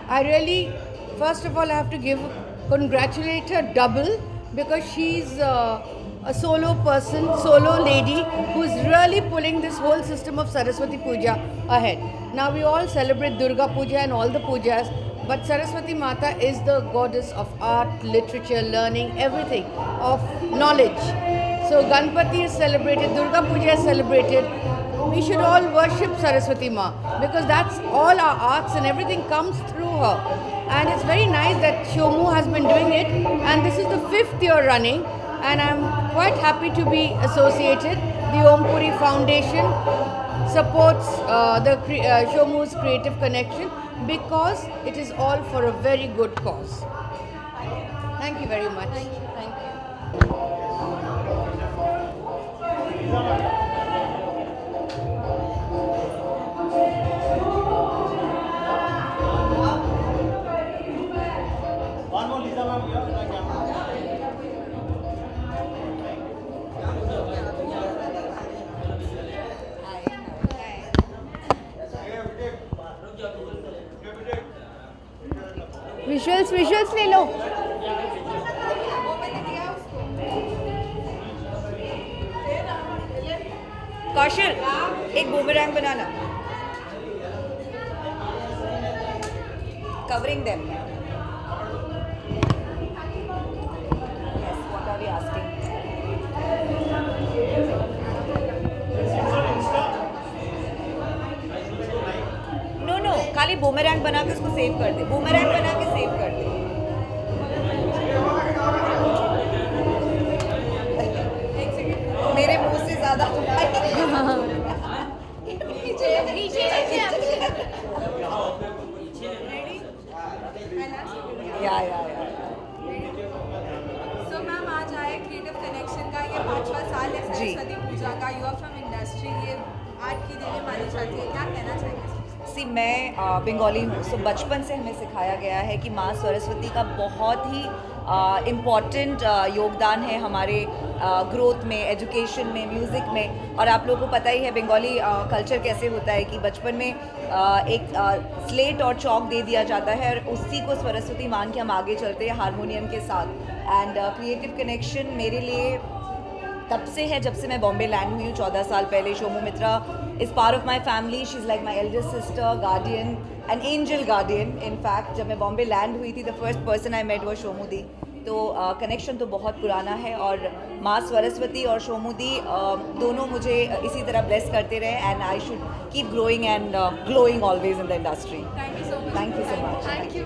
I really, first of all, I have to congratulate her double because she's a solo person, solo lady who's really pulling this whole system of Saraswati Puja ahead. Now we all celebrate Durga Puja and all the pujas, but Saraswati Mata is the goddess of art, literature, learning, everything, of knowledge. So Ganpati is celebrated, Durga Puja is celebrated. We should all worship Saraswati Ma because that's all our arts and everything comes through her. And it's very nice that Shomu has been doing it, and this is the 5th year running, and I'm quite happy to be associated. The Om Puri Foundation supports Shomu's creative connection because it is all for a very good cause. Thank you very much. Thank you. Thank you. Visuals visuals ले लो. कौशल एक boomerang banana. Covering them. Yes, what are we asking? No, खाली boomerang बना के उसको save कर दे. Boomerang बना के save कर दे. मेरे मुंह से ज्यादा या सो मैम आज आए क्रिएटिव कनेक्शन का ये 5वां साल है जी. सरस्वती पूजा का. यू आर फ्रॉम इंडस्ट्री, ये आर्ट की देवी मानी जाती है, क्या कहना चाहेंगे? सी मैं बंगाली हूँ, सो बचपन से हमें सिखाया गया है कि माँ सरस्वती का बहुत ही इम्पॉर्टेंट योगदान है हमारे ग्रोथ में, एजुकेशन में, म्यूज़िक में. और आप लोगों को पता ही है बंगाली कल्चर कैसे होता है कि बचपन में एक स्लेट और चौक दे दिया जाता है और उसी को सरस्वती मान के हम आगे चलते हैं हारमोनियम के साथ. एंड क्रिएटिव कनेक्शन मेरे लिए तब से है जब से मैं बॉम्बे लैंड हुई हूँ 14 साल पहले. Shomu Mitra is part of my family. She is like my elder sister, guardian, an angel guardian. In fact जब मैं बॉम्बे लैंड हुई थी the first person I met वो शोमू दी. तो कनेक्शन तो बहुत पुराना है और माँ सरस्वती और शोमू दी दोनों मुझे इसी तरह ब्लेस करते रहे. And I should keep growing and glowing always in the industry. Thank you so much. Thank you so much. Thank you.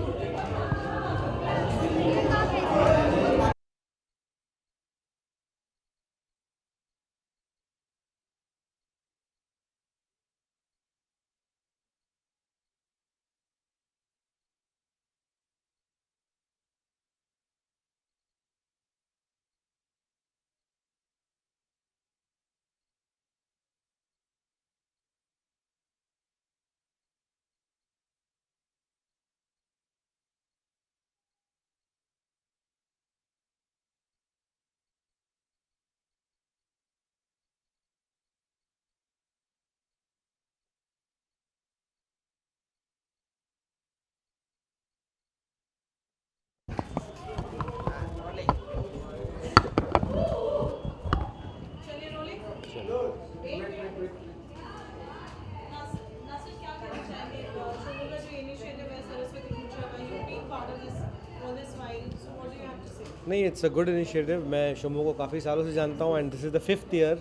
नहीं, इट्स अ गुड इनिशिएटिव. मैं शोमू को काफ़ी सालों से जानता हूँ and this is the 5th year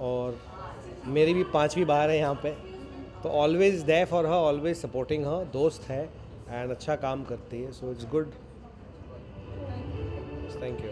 और मेरी भी 5वीं बार है यहाँ पे. तो always there for her, always supporting her. दोस्त है एंड अच्छा काम करती है, so it's good. Thank you.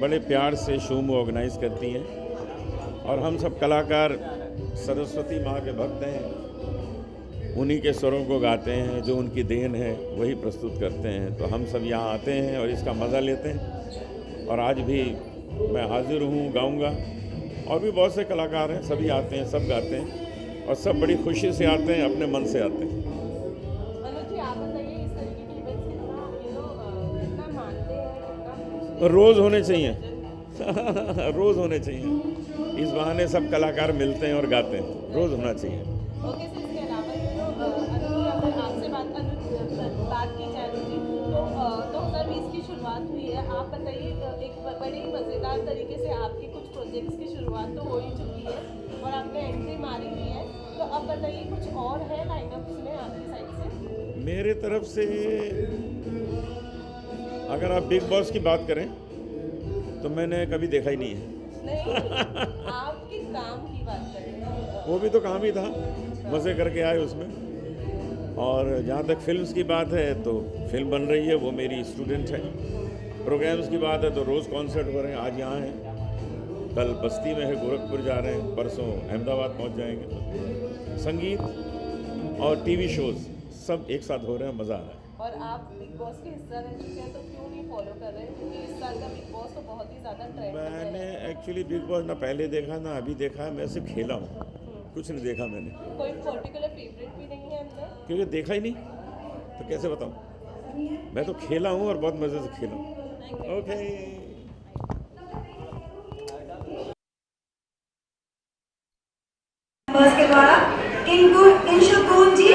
बड़े प्यार से शो में ऑर्गेनाइज करती हैं और हम सब कलाकार सरस्वती माँ के भक्त हैं, उन्हीं के स्वरों को गाते हैं, जो उनकी देन है वही प्रस्तुत करते हैं। तो हम सब यहाँ आते हैं और इसका मज़ा लेते हैं और आज भी मैं हाजिर हूँ, गाऊँगा। और भी बहुत से कलाकार हैं, सभी आते हैं, सब गाते हैं और सब बड़ी खुशी से आते हैं, अपने मन से आते हैं। रोज़ होने चाहिए रोज़ होने चाहिए। इस बहाने सब कलाकार मिलते हैं और गाते हैं, रोज़ होना चाहिए। ओके सर, इसके अलावा अगर आपसे बात की जाए तो 2020 की शुरुआत हुई है। आप बताइए, एक बड़ी मज़ेदार तरीके से आपके कुछ प्रोजेक्ट्स की शुरुआत तो हो ही चुकी है और आपने एंट्री मारी हुई है, तो अब बताइए कुछ और है लाइनअप्स में आपकी साइड से? मेरे तरफ से अगर आप बिग बॉस की बात करें तो मैंने कभी देखा ही नहीं है। नहीं, आपके काम की बात कर रहे हैं। वो भी तो काम ही था, मज़े करके आए उसमें। और जहाँ तक फिल्म्स की बात है तो फिल्म बन रही है, वो मेरी स्टूडेंट है। प्रोग्राम्स की बात है तो रोज़ कॉन्सर्ट हो रहे हैं, आज यहाँ हैं, कल बस्ती में है, गोरखपुर जा रहे हैं, परसों अहमदाबाद पहुँच जाएंगे। तो संगीत और टीवी शोज़ सब एक साथ हो रहे हैं, मज़ा आ रहा है। और आप बिग बॉस के हिस्सा रह चुके हैं, तो क्यों नहीं फॉलो कर रहे हैं? क्योंकि इस साल का बिग बॉस तो बहुत ही ज़्यादा ट्रेंड है। मैंने एक्चुअली बिग बॉस ना पहले देखा ना अभी देखा है, मैं सिर्फ खेला हूँ, कुछ नहीं देखा मैंने। कोई पर्टिकुलर फेवरेट भी नहीं है अंदर? क्योंकि देखा ही नहीं तो कैसे बताऊँ। मैं तो खेला हूँ और बहुत मज़े से खेला हूँ। ओके। के द्वारा इंशुकून जी,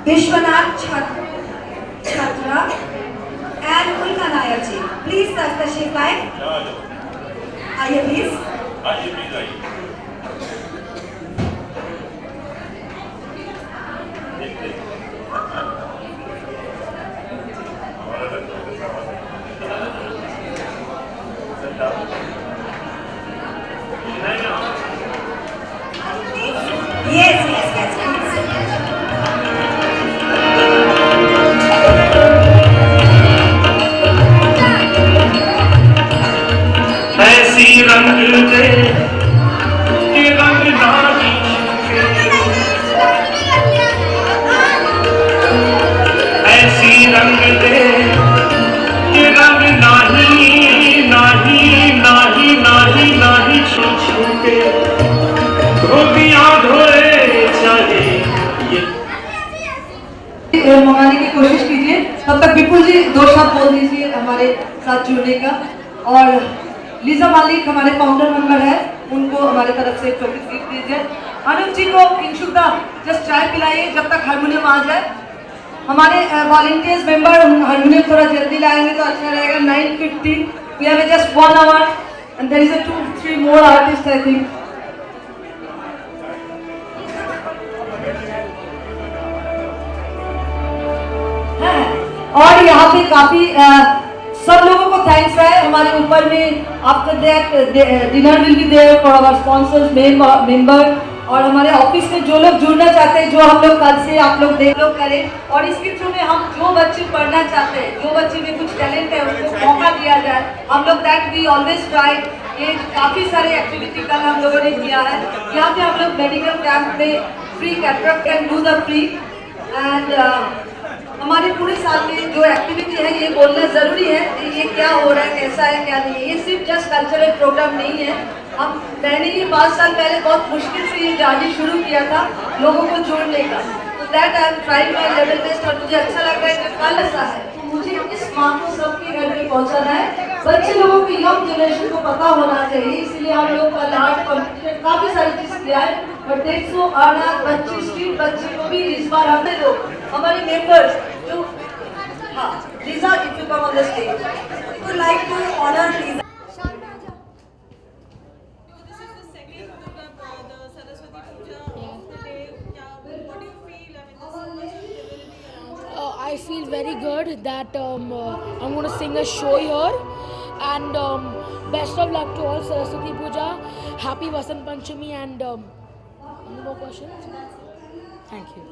विश्वनाथ छात्रा एंड उल्का नायर जी, प्लीज तशरीफ लाए। आइए प्लीज। Yes, yes, yes, ऐसी रंग दे कि रंग नारी ऐसी रंग दे कि रंग नाही नाही नाही नाही नाही छूटे धोबियां धोए चले। मंगाने की कोशिश कीजिए, तब तक विपुल जी 2 शब्द बोल दीजिए हमारे साथ जुड़ने का। और लीजा मालिक हमारे फाउंडर मेंबर है, उनको हमारे तरफ से छोटी गिफ्ट दीजिए। अनुप जी को इंशुदा जस्ट चाय पिलाइए जब तक हारमोनियम आ जाए। हमारे वॉलंटियर्स मेंबर हारमोनियम थोड़ा जल्दी लाएंगे तो अच्छा रहेगा। 9:50 we have just 1 hour and there is a 2-3 more artists I think. और यहाँ पे काफी सब लोगों को थैंक्स है। हमारे ऊपर में after that dinner will be there for our sponsors member, और हमारे ऑफिस में जो लोग जुड़ना चाहते हैं, जो हम लोग कल से आप लोग देख लो करें। और इसके थ्रू में हम जो बच्चे पढ़ना चाहते हैं, जो बच्चे में कुछ टैलेंट है, उनको मौका दिया जाए। हम लोग दैट वी ऑलवेज ट्राई। ये काफी सारे एक्टिविटी कल हम लोगों ने किया है। यहाँ पे हम लोग मेडिकल कैंप में free cataract can do the free and हमारे पूरे साल में जो एक्टिविटी है ये बोलना ज़रूरी है कि ये क्या हो रहा है, कैसा है, क्या नहीं है। ये सिर्फ जस्ट कल्चरल प्रोग्राम नहीं है। मैंने ये 5 साल पहले बहुत मुश्किल से ये जर्नी शुरू किया था लोगों को जोड़ने का। तो that I am trying my level best और मुझे अच्छा लग रहा है कि कल ऐसा है। तो मुझे इस माँ को सबके घर में पहुँचाना है। बच्चे लोगों को, यंग जनरेशन को पता होना चाहिए, इसलिए हम लोग कल आर्ट कॉम्पिटिशन काफ़ी सारी चीज़ किया है। और 150 अनाथ बच्चे, स्ट्रीट बच्चे को भी इस बार हमने लोग हमारे मेंबर्स जो Lisa, if you come on the stage, we would like to honor Lisa. This is the second the Saraswati Puja of the day. What do you feel? I mean, there's so much visibility around. I feel very good that I'm going to sing a show here, and best of luck to all Saraswati Puja. Happy Vasant Panchami, and any more questions? Thank you.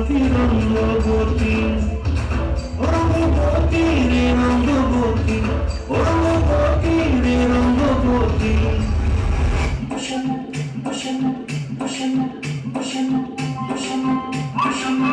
Saraswati Rangabati Rangabati रे रंगवती रंगवती रे Rangabati Bhushan Bhushan Bhushan Bhushan Bhushan Bhushan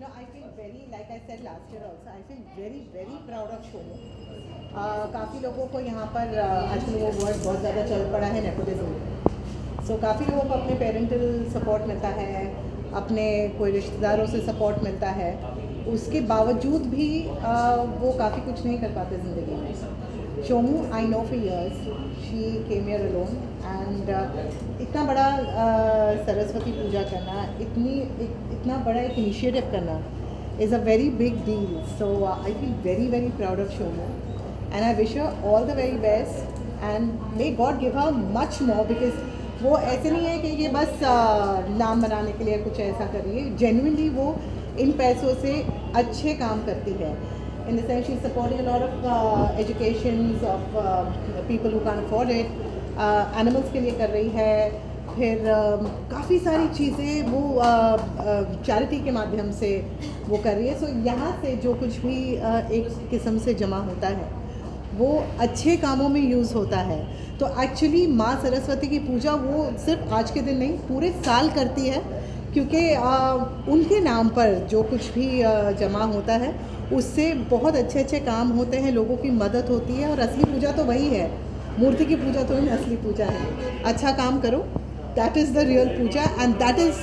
No, I feel very, like I said last year also, I feel very, very proud of Shomo. काफ़ी लोगों को यहाँ पर आजकल वो word बहुत ज़्यादा चल पड़ा है नेपोटिज्म। सो काफ़ी लोगों को अपने पेरेंटल सपोर्ट मिलता है, अपने कोई रिश्तेदारों से सपोर्ट मिलता है, उसके बावजूद भी वो काफ़ी कुछ नहीं कर पाते ज़िंदगी में। Shomu I know for years she came here alone and इतना बड़ा सरस्वती पूजा करना, इतना बड़ा एक इनिशिएटिव करना is a very big deal. So I feel very, very proud of Shomo and I wish her all the very best and may God give her much more because वो ऐसे नहीं है कि ये बस नाम बनाने के लिए कुछ ऐसा कर रही है, genuinely वो इन पैसों से अच्छे काम करती है। In the sense she is supporting a lot of educations of people who can't afford it, animals के लिए कर रही है, फिर काफ़ी सारी चीज़ें वो चैरिटी के माध्यम से वो कर रही है। सो यहाँ से जो कुछ भी एक किस्म से जमा होता है वो अच्छे कामों में यूज़ होता है। तो एक्चुअली माँ सरस्वती की पूजा वो सिर्फ आज के दिन नहीं पूरे साल करती है क्योंकि उनके नाम पर जो कुछ भी जमा होता है उससे बहुत अच्छे अच्छे काम होते हैं, लोगों की मदद होती है और असली पूजा तो वही है, मूर्ति की पूजा तो असली पूजा है। अच्छा काम करो, that is the real puja and that is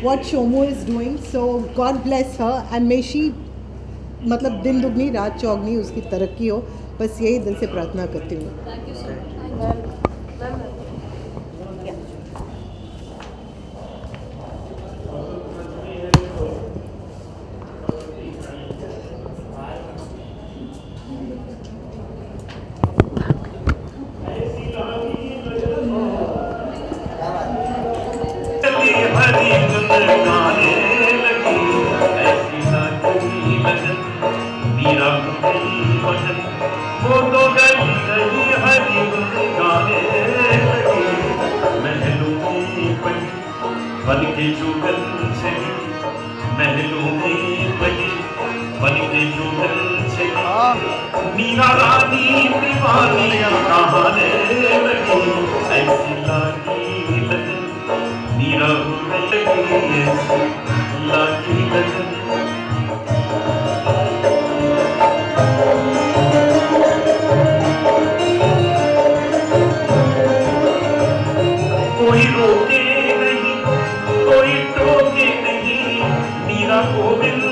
what Shomo is doing. So God bless her and may she मतलब दिन दुगनी रात चौगनी उसकी तरक्की हो, बस यही दिल से प्रार्थना करती हूँ। Thank you so much. Hari गुन गाने लगी ऐसी लागी लगन मीरा वचन वो तो गई गई हरी गुन गाने लगी महलों में पली बन के जुगल चली महलों में पली बन के जुगल चली मीरा रानी दीवानी कहाने लगी ऐसी लागी लगन मीरा लागी लगन कोई रोके नहीं कोई टोके नहीं मीरा गोविंद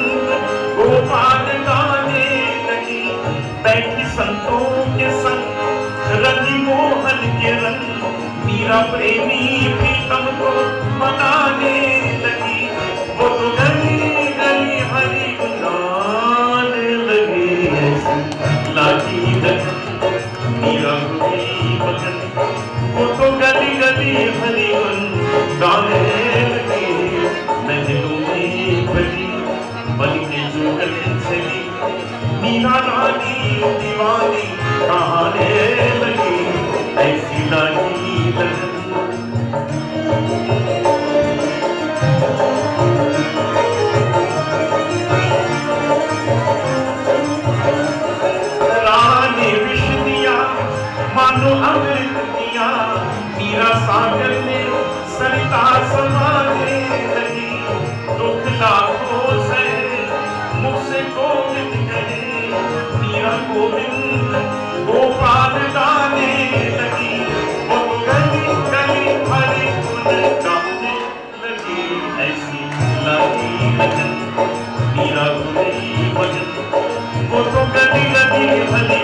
गोपाल गाने लगी बैठी संतों के संग रंगी मोहन के रंग मीरा प्रेमी प्रीतम को मनाने लगी वो तो गली गली हरी गाने लगी लागी लगन मीरा हुई मगन वो तो गली गली हरी गाने लगी महलों में बली बन के जुगल चली मीरा रानी दीवानी कहाने लगी ऐसी लागी लगन रानी विष दिया मानो अमृत दिया मीरा सागर में सरिता समाने लगी दुख लाखों से मुख से गोविंद कहे मीरा गोविंद गोपाल गाने लगी वो गली गली हरी गुन गाने लगी ऐसी लागी लगन मीरा हुई वजन वो तो गली गली हरी